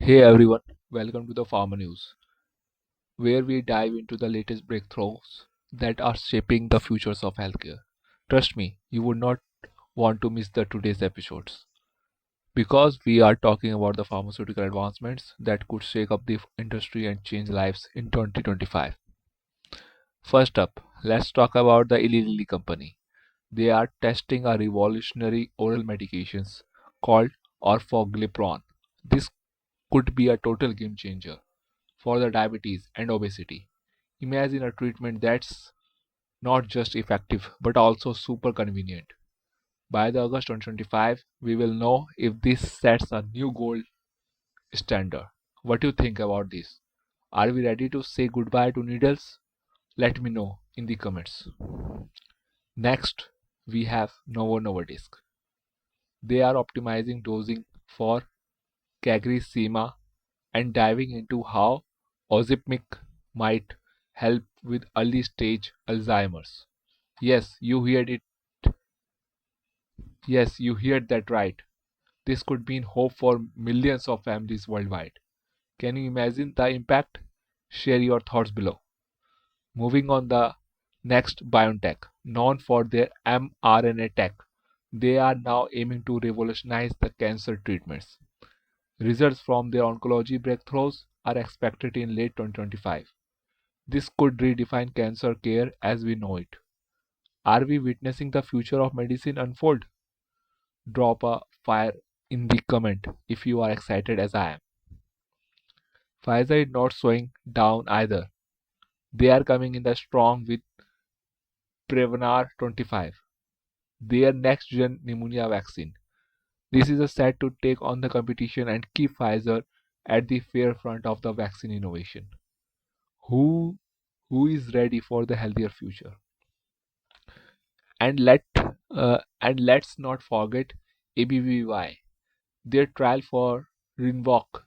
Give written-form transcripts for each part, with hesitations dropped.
Hey everyone, welcome to the Pharma News, where we dive into the latest breakthroughs that are shaping the futures of healthcare. Trust me, you would not want to miss the today's episodes because we are talking about the pharmaceutical advancements that could shake up the industry and change lives in 2025. First up, let's talk about the Eli Lilly company. They are testing a revolutionary oral medications called orforglipron. This could be a total game changer for the diabetes and obesity. Imagine a treatment that's not just effective but also super convenient. By the August 2025, we will know if this sets a new gold standard. What do you think about this? Are we ready to say goodbye to needles? Let me know in the comments. Next, we have Novo Nordisk. They are optimizing dosing for CagriSema and diving into how ozempic might help with early stage Alzheimer's. Yes, you heard it. Yes, you heard that right. This could mean hope for millions of families worldwide. Can you imagine the impact? Share your thoughts below. Moving on the next BioNTech, known for their mRNA tech, they are now aiming to revolutionize the cancer treatments. Results from their oncology breakthroughs are expected in late 2025. This could redefine cancer care as we know it. Are we witnessing the future of medicine unfold? Drop a fire in the comment if you are excited as I am. Pfizer is not slowing down either. They are coming in the strong with Prevnar 25, their next gen pneumonia vaccine. This is a set to take on the competition and keep Pfizer at the forefront of the vaccine innovation. Who who is ready for the healthier future? And let's not forget ABVY. Their trial for Rinvoq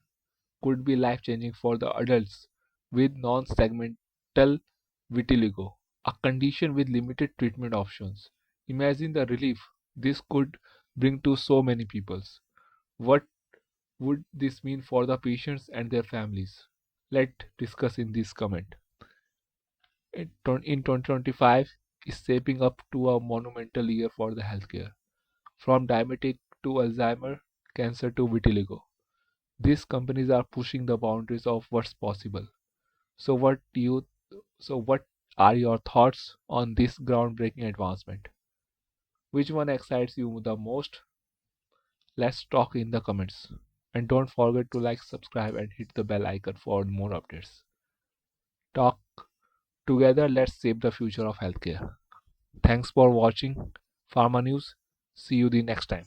could be life-changing for the adults with non-segmental vitiligo, a condition with limited treatment options. Imagine the relief this could bring to so many people. What would this mean for the patients and their families? Let's discuss in this comment. In 2025 is shaping up to a monumental year for the healthcare. From diabetic to Alzheimer, cancer to vitiligo. These companies are pushing the boundaries of what's possible. So what are your thoughts on this groundbreaking advancement? Which one excites you the most? Let's talk in the comments. And don't forget to like, subscribe and hit the bell icon for more updates. Talk together, let's save the future of healthcare. Thanks for watching Pharma News. See you the next time.